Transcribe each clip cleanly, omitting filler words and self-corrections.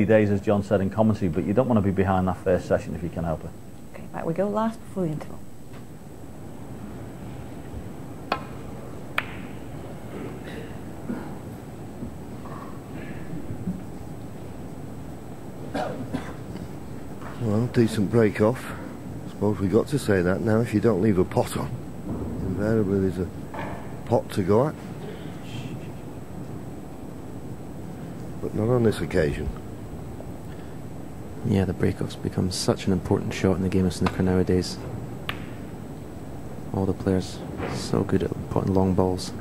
days, as John said in commentary, but you don't want to be behind that first session if you can help it. Okay, back we go, last before the interval. Well, decent break off. I suppose we got to say that now. If you don't leave a pot on, invariably there's a pot to go at. But not on this occasion. Yeah, the break-offs become such an important shot in the game of snooker nowadays. All the players so good at putting long balls.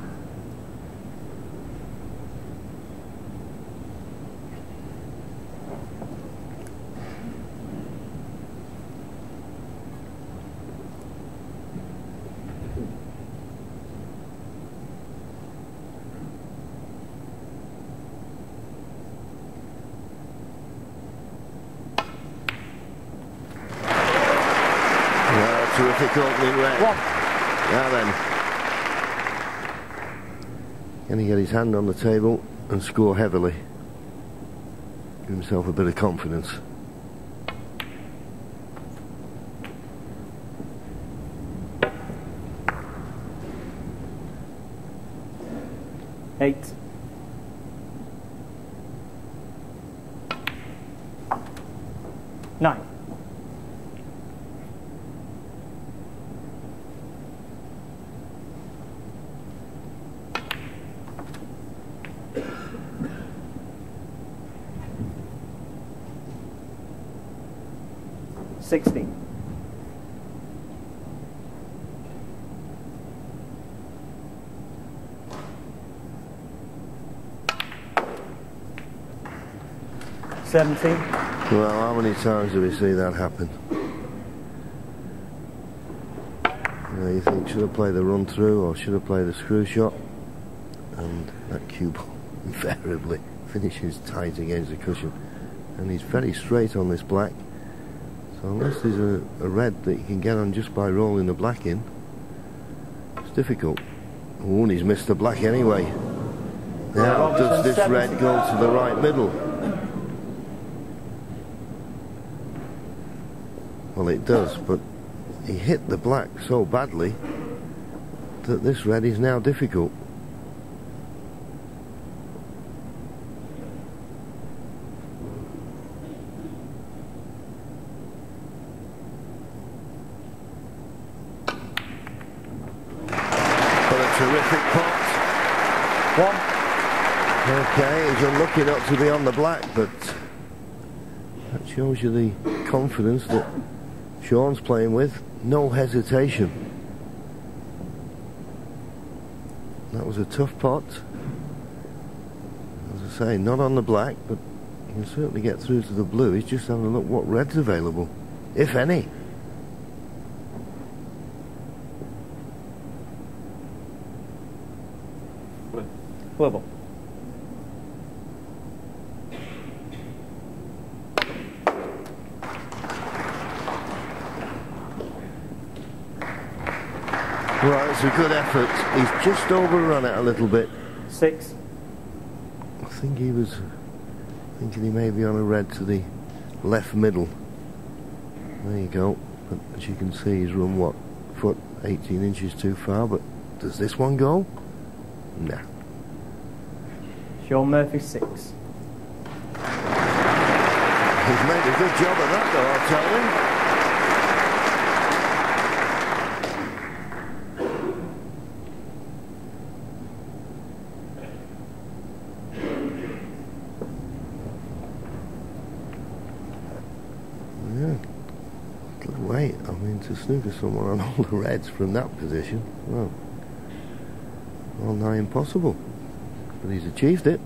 Terrific opening red. Now then, can he get his hand on the table and score heavily? Give himself a bit of confidence. Eight. Nine. $60. $17. Well, how many times do we see that happen? You know, you think, should I play the run through or should I play the screw shot? And that cue ball invariably finishes tight against the cushion. And he's very straight on this black. So unless there's a red that you can get on just by rolling the black in, it's difficult. Oh, and he's missed the black anyway. Now, does this red go to the right middle? Well, it does, but he hit the black so badly that this red is now difficult. Terrific pot. One. Okay, he's unlucky not to be on the black, but that shows you the confidence that Shaun's playing with. No hesitation. That was a tough pot. As I say, not on the black, but you can certainly get through to the blue. He's just having a look what red's available, if any. Level. Right, it's a good effort. He's just overrun it a little bit. 6. I think he was thinking he may be on a red to the left middle. There you go. But as you can see, he's run what? Foot 18 inches too far, but does this one go? Nah. Shaun Murphy, 6. He's made a good job of that, though, I'll tell you. Yeah. Good weight. I mean, to snooker someone on all the reds from that position, well nigh impossible. But he's achieved it.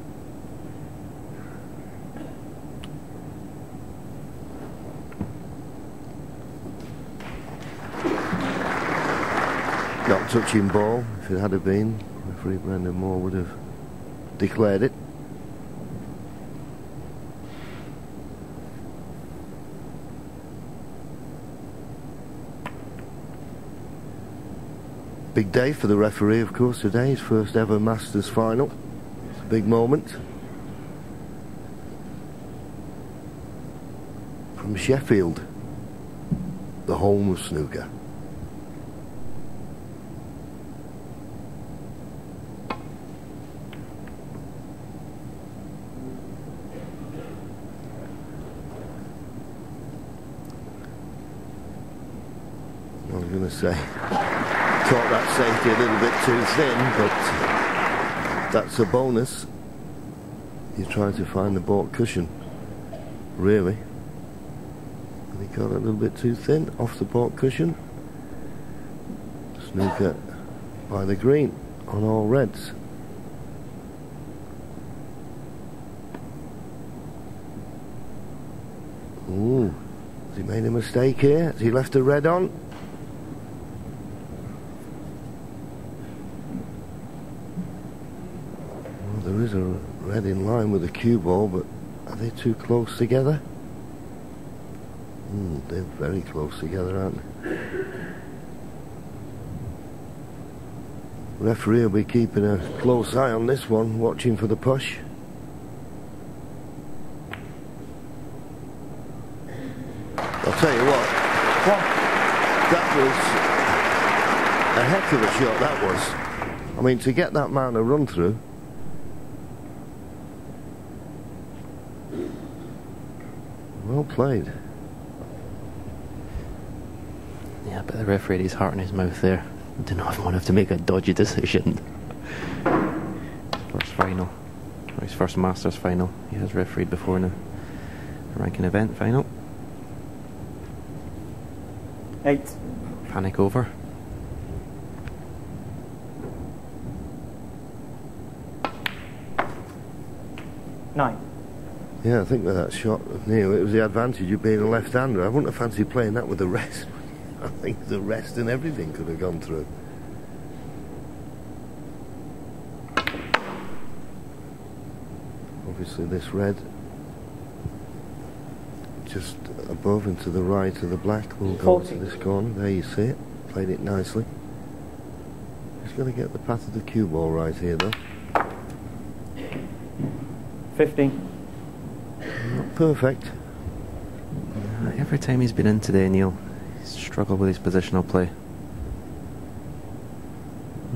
Not touching ball. If it had been, referee Brendan Moore would have declared it. Big day for the referee, of course, today. His first ever Masters final. It's a big moment. from Sheffield, the home of snooker. I was going to say, caught that safety a little bit too thin, but that's a bonus. He's trying to find the baulk cushion, really. And he got a little bit too thin off the baulk cushion. Snooker by the green on all reds. Ooh, has he made a mistake here? Has he left a red on? Well, there is a red in line with the cue ball, but are they too close together? They're very close together, aren't they? Referee will be keeping a close eye on this one, watching for the push. I'll tell you what, that was a heck of a shot, that was. I mean, to get that man a run through. Well played. Yeah, but the referee had his heart in his mouth there. Did not want to have to make a dodgy decision. First final, or his first Masters final. He has refereed before in a ranking event final. 8. Panic over. Nine. Yeah, I think with that shot of Neil, it was the advantage of being a left-hander. I wouldn't have fancied playing that with the rest. I think the rest and everything could have gone through. Obviously this red just above and to the right of the black will go to this corner. There you see it. Played it nicely. Just got to get the path of the cue ball right here though. 15. Not perfect. Every time he's been in today, Neil, he's struggled with his positional play.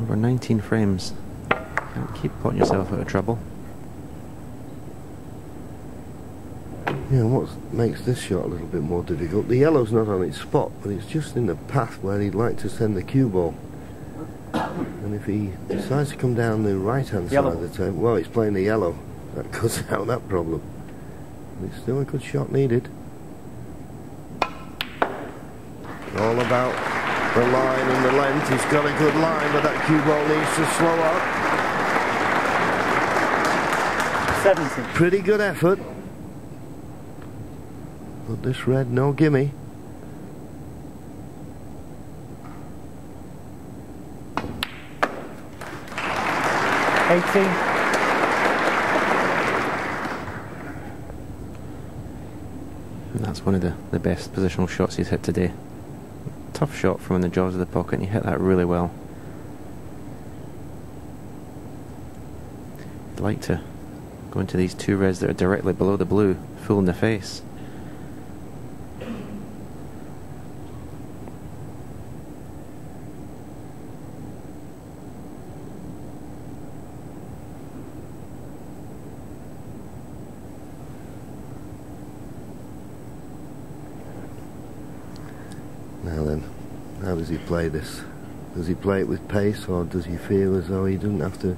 Over 19 frames. Can't keep putting yourself out of trouble. Yeah, what makes this shot a little bit more difficult, the yellow's not on its spot, but it's just in the path where he'd like to send the cue ball. And if he decides to come down the right-hand side of the table, well, he's playing the yellow. That cuts out that problem. But it's still a good shot needed. All about the line and the length. He's got a good line, but that cue ball needs to slow up. 17. Pretty good effort. But this red, no gimme. And that's one of the best positional shots he's hit today. Tough shot from in the jaws of the pocket, and he hit that really well. I'd like to go into these two reds that are directly below the blue, full in the face. Now then, how does he play this? Does he play it with pace, or does he feel as though he doesn't have to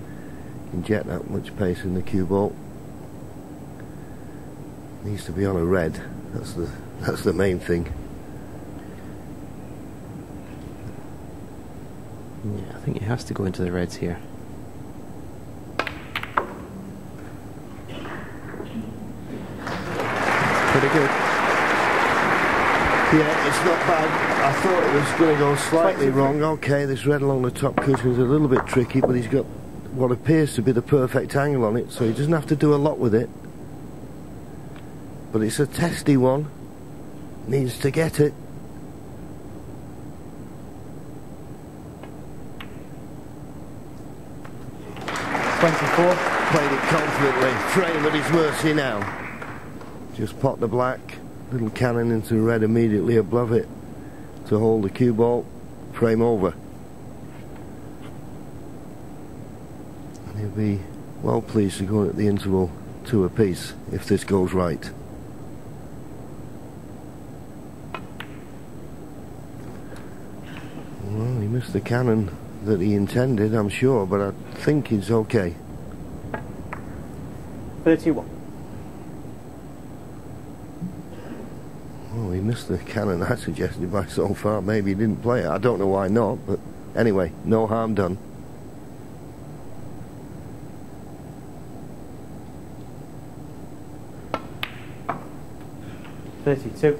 inject that much pace in the cue ball? Needs to be on a red. That's the main thing. Yeah, I think he has to go into the reds here. Pretty good. Yeah, it's not bad. I thought it was going to go slightly wrong. Okay, this red along the top cushion is a little bit tricky, but he's got what appears to be the perfect angle on it, so he doesn't have to do a lot with it. But it's a testy one. Needs to get it. .24. Played it confidently. Frame at his mercy now. Just pot the black. little cannon into red immediately above it to hold the cue ball, frame over. And he'll be well pleased to go at the interval 2 apiece if this goes right. Well, he missed the cannon that he intended, I'm sure, but I think he's okay. 31. Oh, he missed the cannon I suggested by so far. Maybe he didn't play it. I don't know why not, but anyway, no harm done. $32.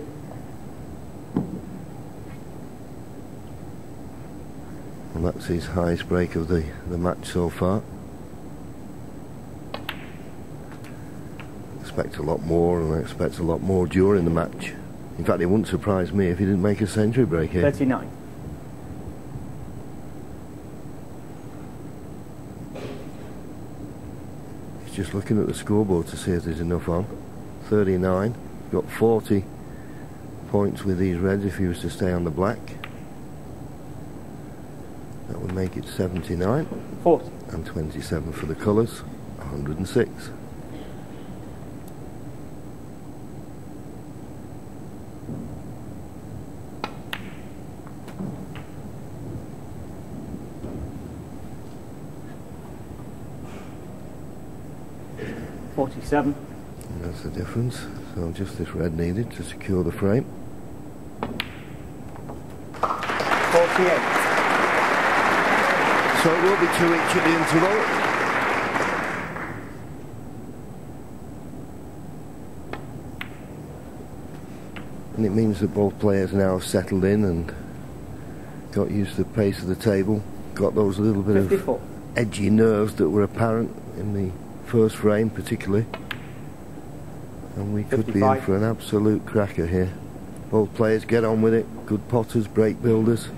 And that's his highest break of the match so far. I expect a lot more, and I expect a lot more during the match. In fact, it wouldn't surprise me if he didn't make a century break here. 39. He's just looking at the scoreboard to see if there's enough on. 39. Got 40 points with these reds if he was to stay on the black. That would make it 79. 40. And 27 for the colours. 106. $47. And that's the difference. So just this red needed to secure the frame. 48. So it will be 2 each at the interval. And it means that both players now have settled in and got used to the pace of the table. Got those little bit 54. of edgy nerves that were apparent in the first frame particularly. And we could 55. be in for an absolute cracker here. Both players get on with it. Good potters, break builders.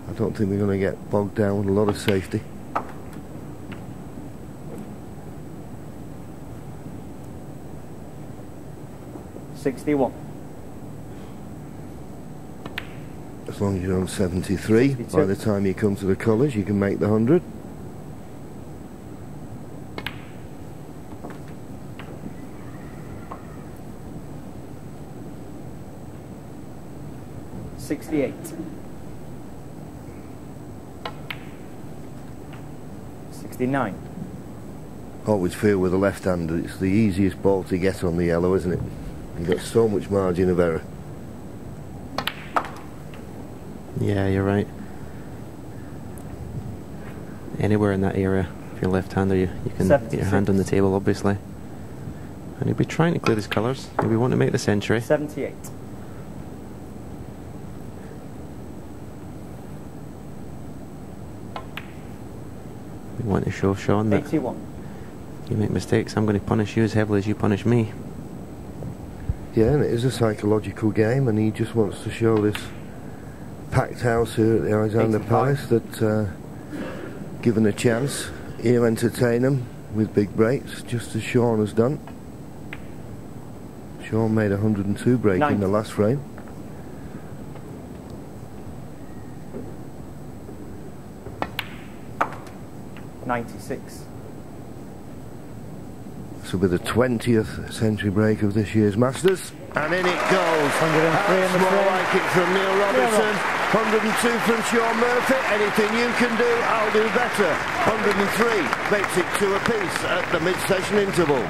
I don't think we're going to get bogged down with a lot of safety. $61. As long as you're on 73, 62. by the time you come to the colours, you can make the 100. $68. 69. Always feel with the left hand that it's the easiest ball to get on the yellow, isn't it? You've got so much margin of error. Yeah, you're right. Anywhere in that area, if you're left-hander, you can get your hand on the table, obviously. And he'll be trying to clear his colours. He'll be wanting to make the century. 78. We want to show Shaun that 81. you make mistakes, I'm going to punish you as heavily as you punish me. Yeah, and it is a psychological game, and he just wants to show this packed house here at the Alexander 85. Palace that, given a chance, he'll entertain them with big breaks, just as Shaun has done. Shaun made 102 break 90. in the last frame. $96. This will be the 20th century break of this year's Masters, and in it goes. 103 in the More frame. like it from Neil Robertson. 102 from Shaun Murphy. Anything you can do, I'll do better. 103 makes it 2 apiece at the mid-session interval.